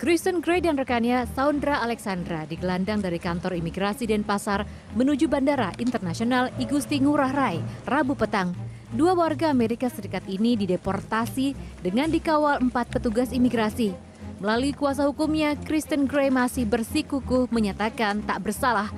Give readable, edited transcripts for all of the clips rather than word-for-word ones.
Kristen Gray dan rekannya Saundra Alexandra digelandang dari kantor imigrasi Denpasar menuju Bandara Internasional Igusti Ngurah Rai, Rabu petang. Dua warga Amerika Serikat ini dideportasi dengan dikawal 4 petugas imigrasi. Melalui kuasa hukumnya, Kristen Gray masih bersikukuh menyatakan tak bersalah.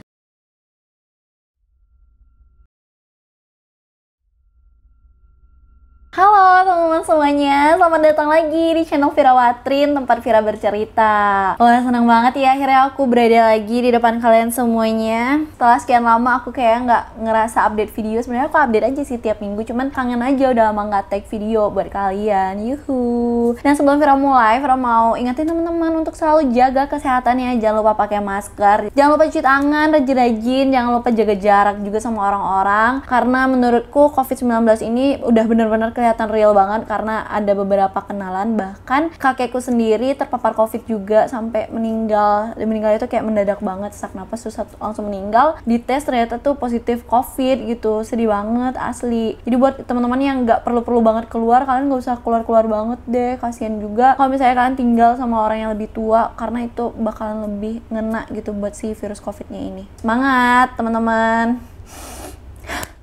Halo teman-teman semuanya, selamat datang lagi di channel Vira Watrin, tempat Vira bercerita. Wah, senang banget ya akhirnya aku berada lagi di depan kalian semuanya. Setelah sekian lama aku kayak nggak ngerasa update video. Sebenarnya aku update aja sih tiap minggu, cuman kangen aja udah lama nggak take video buat kalian. Yuhu. Nah, sebelum Vira mulai, Vira mau ingetin teman-teman untuk selalu jaga kesehatannya. Jangan lupa pakai masker, jangan lupa cuci tangan rajin-rajin, jangan lupa jaga jarak juga sama orang-orang. Karena menurutku COVID-19 ini udah bener-bener kelihatan real banget, karena ada beberapa kenalan, bahkan kakekku sendiri terpapar COVID juga sampai meninggal. Meninggal itu kayak mendadak banget, sesak napas susah langsung meninggal. Dites ternyata tuh positif COVID gitu, sedih banget asli. Jadi buat teman-teman yang nggak perlu-perlu banget keluar, kalian nggak usah keluar-keluar banget deh, kasihan juga kalau misalnya kalian tinggal sama orang yang lebih tua, karena itu bakalan lebih ngena gitu buat si virus COVID-nya ini. Semangat teman-teman.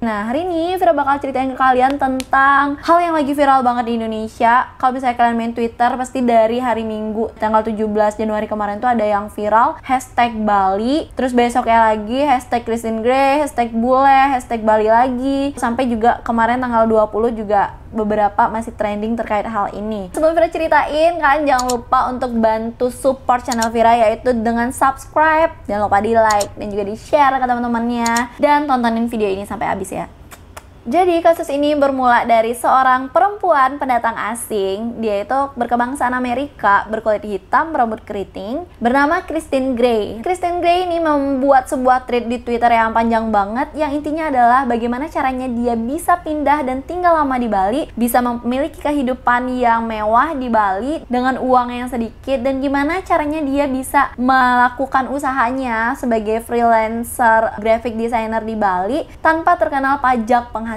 Nah, hari ini Vira bakal ceritain ke kalian tentang hal yang lagi viral banget di Indonesia. Kalau misalnya kalian main Twitter, pasti dari hari Minggu tanggal 17 Januari kemarin tuh ada yang viral hashtag Bali, terus besoknya lagi hashtag Kristen Gray, hashtag Bule, hashtag Bali lagi, sampai juga kemarin tanggal 20 juga beberapa masih trending terkait hal ini. Sebelum Vira ceritain, kalian jangan lupa untuk bantu support channel Vira, yaitu dengan subscribe, jangan lupa di like dan juga di share ke teman-temannya, dan tontonin video ini sampai habis ya. Jadi kasus ini bermula dari seorang perempuan pendatang asing. Dia itu berkebangsaan Amerika, berkulit hitam, berambut keriting, bernama Kristen Gray. Kristen Gray ini membuat sebuah thread di Twitter yang panjang banget, yang intinya adalah bagaimana caranya dia bisa pindah dan tinggal lama di Bali, bisa memiliki kehidupan yang mewah di Bali dengan uang yang sedikit, dan gimana caranya dia bisa melakukan usahanya sebagai freelancer graphic designer di Bali tanpa terkenal pajak penghasilan.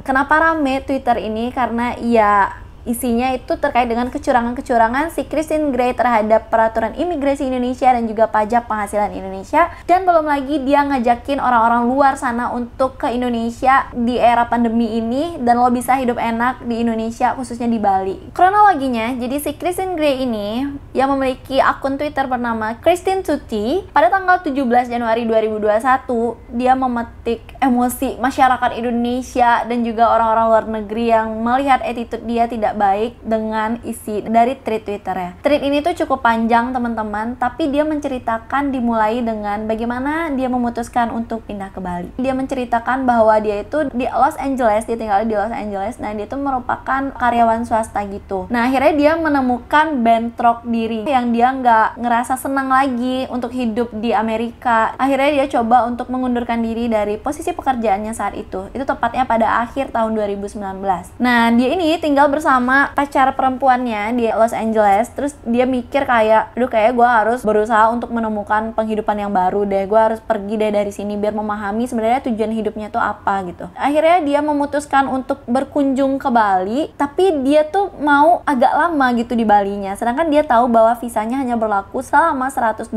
Kenapa rame Twitter ini? Karena ya isinya itu terkait dengan kecurangan-kecurangan si Kristen Gray terhadap peraturan imigrasi Indonesia dan juga pajak penghasilan Indonesia. Dan belum lagi dia ngajakin orang-orang luar sana untuk ke Indonesia di era pandemi ini, dan lo bisa hidup enak di Indonesia, khususnya di Bali. Kronologinya, jadi si Kristen Gray ini yang memiliki akun Twitter bernama Kristen Tuti, pada tanggal 17 Januari 2021 dia memetik emosi masyarakat Indonesia dan juga orang-orang luar negeri yang melihat attitude dia tidak baik dengan isi dari thread Twitternya. Thread ini tuh cukup panjang teman-teman, tapi dia menceritakan dimulai dengan bagaimana dia memutuskan untuk pindah ke Bali. Dia menceritakan bahwa dia itu di Los Angeles, dia tinggal di Los Angeles, nah dia itu merupakan karyawan swasta gitu. Nah akhirnya dia menemukan bentrok diri yang dia nggak ngerasa senang lagi untuk hidup di Amerika. Akhirnya dia coba untuk mengundurkan diri dari posisi pekerjaannya saat itu tepatnya pada akhir tahun 2019. Nah dia ini tinggal bersama pacar perempuannya di Los Angeles. Terus dia mikir kayak, aduh kayak gue harus berusaha untuk menemukan penghidupan yang baru deh, gue harus pergi deh dari sini biar memahami sebenarnya tujuan hidupnya tuh apa gitu. Akhirnya dia memutuskan untuk berkunjung ke Bali, tapi dia tuh mau agak lama gitu di Balinya, sedangkan dia tahu bahwa visanya hanya berlaku selama 183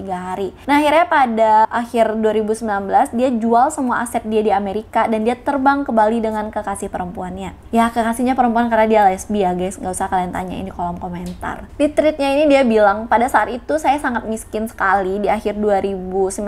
hari. Nah akhirnya pada akhir 2019 dia jual semua aset dia di Amerika dan dia terbang ke Bali dengan kekasih perempuannya. Ya kekasihnya perempuan karena dia lesbi ya guys, nggak usah kalian tanya ini kolom komentar. Di tweetnya ini dia bilang, pada saat itu saya sangat miskin sekali. Di akhir 2019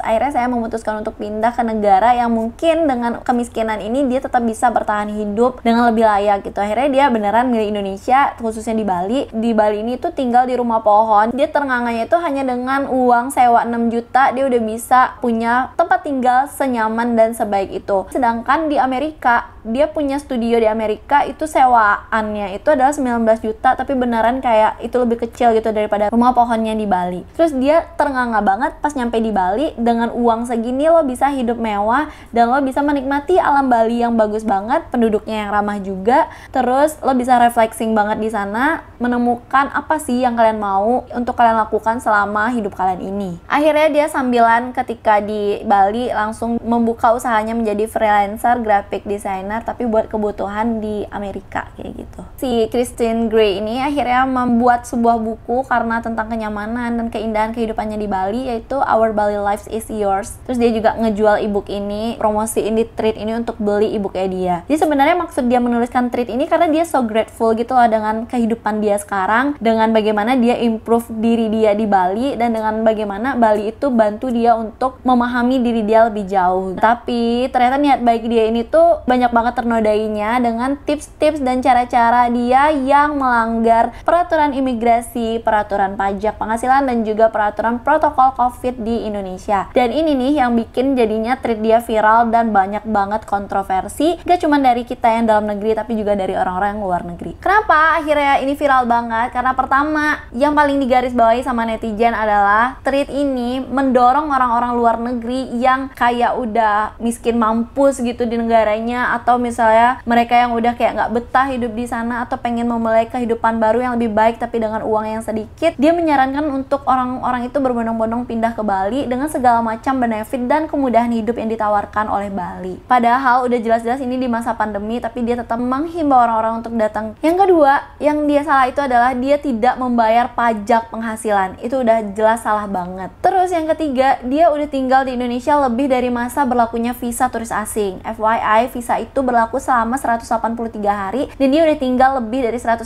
akhirnya saya memutuskan untuk pindah ke negara yang mungkin dengan kemiskinan ini dia tetap bisa bertahan hidup dengan lebih layak gitu. Akhirnya dia beneran milih Indonesia, khususnya di Bali. Di Bali ini tuh tinggal di rumah pohon. Dia terengah-engahnya itu hanya dengan uang sewa 6 juta dia udah bisa punya tempat tinggal senyaman dan sebaik itu. Sedangkan di Amerika, dia punya studio di Amerika itu sewaannya itu adalah 19 juta, tapi beneran kayak itu lebih kecil gitu daripada rumah pohonnya di Bali. Terus dia terengah-engah banget pas nyampe di Bali, dengan uang segini lo bisa hidup mewah dan lo bisa menikmati alam Bali yang bagus banget, penduduknya yang ramah juga. Terus lo bisa refreshing banget di sana, menemukan apa sih yang kalian mau untuk kalian lakukan selama hidup kalian ini. Akhirnya dia sambilan ketika di Bali langsung membuka usahanya menjadi freelancer graphic designer desainer tapi buat kebutuhan di Amerika kayak gitu. Si Christine Gray ini akhirnya membuat sebuah buku karena tentang kenyamanan dan keindahan kehidupannya di Bali, yaitu Our Bali Life is Yours. Terus dia juga ngejual ebook ini, promosiin di Treat ini untuk beli ebooknya dia. Jadi sebenarnya maksud dia menuliskan Treat ini karena dia so grateful gitu loh dengan kehidupan dia sekarang, dengan bagaimana dia improve diri dia di Bali, dan dengan bagaimana Bali itu bantu dia untuk memahami diri dia lebih jauh. Tapi ternyata niat baik dia ini tuh banyak banget ternodainya dengan tips-tips dan cara-cara dia yang melanggar peraturan imigrasi, peraturan pajak penghasilan, dan juga peraturan protokol COVID di Indonesia. Dan ini nih yang bikin jadinya Treat dia viral dan banyak banget kontroversi, gak cuma dari kita yang dalam negeri tapi juga dari orang-orang yang luar negeri. Kenapa akhirnya ini viral banget? Karena pertama, yang paling digarisbawahi sama netizen adalah Treat ini mendorong orang-orang luar negeri yang kayak udah miskin mampus gitu di negaranya, atau misalnya mereka yang udah kayak nggak betah hidup di sana atau pengen memulai kehidupan baru yang lebih baik tapi dengan uang yang sedikit. Dia menyarankan untuk orang-orang itu berbondong-bondong pindah ke Bali dengan segala macam benefit dan kemudahan hidup yang ditawarkan oleh Bali. Padahal udah jelas-jelas ini di masa pandemi, tapi dia tetap menghimbau orang-orang untuk datang. Yang kedua, yang dia salah itu adalah dia tidak membayar pajak penghasilan. Itu udah jelas salah banget. Terus yang ketiga, dia udah tinggal di Indonesia lebih dari masa berlakunya visa turis asing. FYI, visa itu berlaku selama 183 hari dan dia udah tinggal lebih dari 183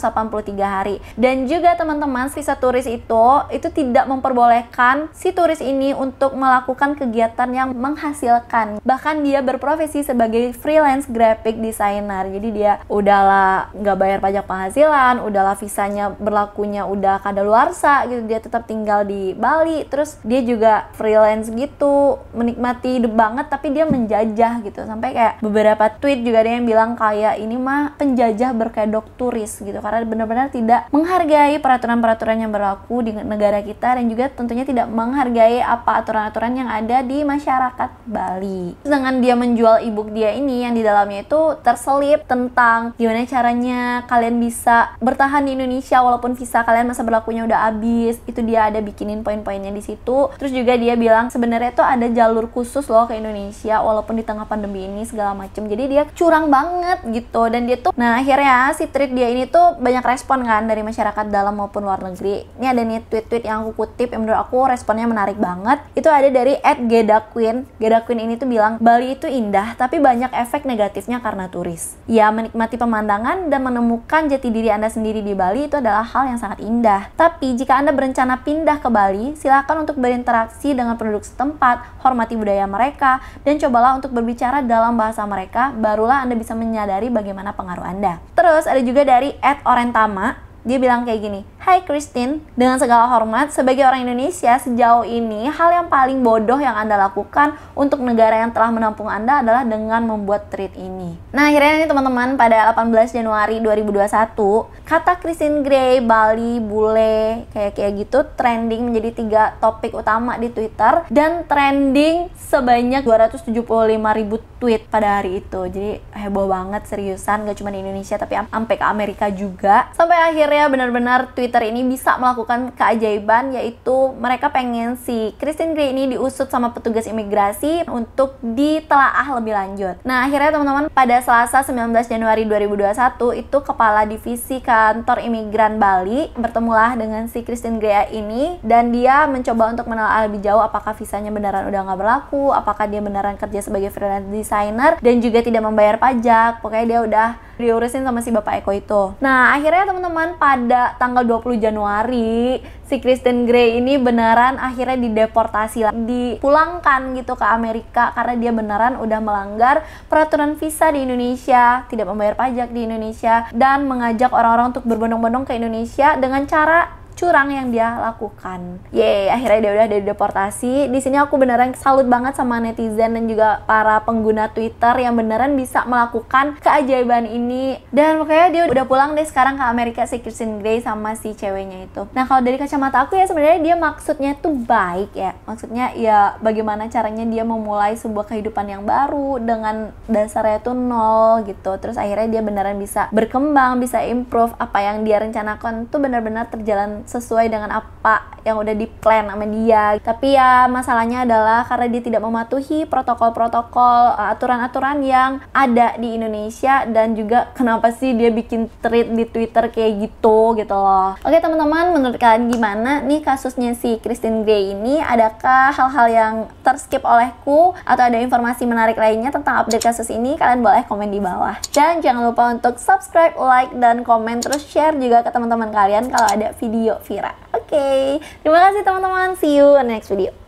hari. Dan juga teman-teman, visa turis itu tidak memperbolehkan si turis ini untuk melakukan kegiatan yang menghasilkan. Bahkan dia berprofesi sebagai freelance graphic designer. Jadi dia udahlah nggak bayar pajak penghasilan, udahlah visanya berlakunya udah kadaluarsa gitu, dia tetap tinggal di Bali. Terus dia juga freelance gitu, menikmati hidup banget, tapi dia menjajah gitu. Sampai kayak beberapa tweet juga ada yang bilang kayak ini mah penjajah berkedok turis gitu, karena benar-benar tidak menghargai peraturan-peraturan yang berlaku di negara kita, dan juga tentunya tidak menghargai apa aturan-aturan yang ada di masyarakat Bali. Dengan dia menjual ebook dia ini yang di dalamnya itu terselip tentang gimana caranya kalian bisa bertahan di Indonesia walaupun visa kalian masa berlakunya udah habis. Itu dia ada bikinin poin-poinnya di situ. Terus juga dia bilang sebenarnya itu ada jalur khusus loh ke Indonesia walaupun di tengah pandemi ini segala macem. Jadi dia curang banget gitu. Dan dia tuh, nah akhirnya si Treat dia ini tuh banyak respon kan dari masyarakat dalam maupun luar negeri. Ini ada nih tweet-tweet yang aku kutip yang menurut aku responnya menarik banget. Itu ada dari @gedaqueen. Gedaqueen ini tuh bilang, Bali itu indah tapi banyak efek negatifnya karena turis. Ya, menikmati pemandangan dan menemukan jati diri Anda sendiri di Bali itu adalah hal yang sangat indah. Tapi jika Anda berencana pindah ke Bali, silakan untuk berinteraksi dengan penduduk setempat, hormati budaya mereka, dan cobalah untuk berbicara dalam bahasa mereka, barulah Anda bisa menyadari bagaimana pengaruh Anda. Terus ada juga dari @orentama. Dia bilang kayak gini, "Hai Christine, dengan segala hormat, sebagai orang Indonesia, sejauh ini hal yang paling bodoh yang Anda lakukan untuk negara yang telah menampung Anda adalah dengan membuat Treat ini." Nah akhirnya nih teman-teman, pada 18 Januari 2021, kata Christine Gray, Bali, bule, kayak gitu trending menjadi 3 topik utama di Twitter, dan trending sebanyak 275.000 tweet pada hari itu. Jadi heboh banget, seriusan, gak cuma di Indonesia tapi sampai ke Amerika juga. Sampai akhirnya benar-benar Twitter ini bisa melakukan keajaiban, yaitu mereka pengen si Christine Gray ini diusut sama petugas imigrasi untuk ditelaah lebih lanjut. Nah akhirnya teman-teman, pada Selasa 19 Januari 2021 itu kepala divisi kantor imigran Bali bertemulah dengan si Christine Gray ini, dan dia mencoba untuk menelaah lebih jauh apakah visanya beneran udah nggak berlaku, apakah dia beneran kerja sebagai freelance designer dan juga tidak membayar pajak. Pokoknya dia udah diurusin sama si Bapak Eko itu. Nah akhirnya teman-teman, pada tanggal 20 Januari si Christine Gray ini beneran akhirnya dideportasi, dipulangkan gitu ke Amerika karena dia beneran udah melanggar peraturan visa di Indonesia, tidak membayar pajak di Indonesia, dan mengajak orang-orang untuk berbondong-bondong ke Indonesia dengan cara curang yang dia lakukan. Yeay, akhirnya dia udah deportasi. Di sini aku beneran salut banget sama netizen dan juga para pengguna Twitter yang beneran bisa melakukan keajaiban ini. Dan pokoknya dia udah pulang deh sekarang ke Amerika, si Christine Gray sama si ceweknya itu. Nah kalau dari kacamata aku ya sebenarnya dia maksudnya tuh baik ya. Maksudnya ya bagaimana caranya dia memulai sebuah kehidupan yang baru dengan dasarnya tuh nol gitu. Terus akhirnya dia beneran bisa berkembang, bisa improve, apa yang dia rencanakan tuh benar-benar terjalan sesuai dengan apa yang udah di-plan sama dia. Tapi ya masalahnya adalah karena dia tidak mematuhi protokol-protokol, aturan-aturan yang ada di Indonesia, dan juga kenapa sih dia bikin thread di Twitter kayak gitu loh. Oke teman-teman, menurut kalian gimana nih kasusnya si Christine Gray ini? Adakah hal-hal yang terskip olehku atau ada informasi menarik lainnya tentang update kasus ini? Kalian boleh komen di bawah. Dan jangan lupa untuk subscribe, like, dan komen, terus share juga ke teman-teman kalian kalau ada video Vira. Oke, terima kasih teman-teman. See you in the next video.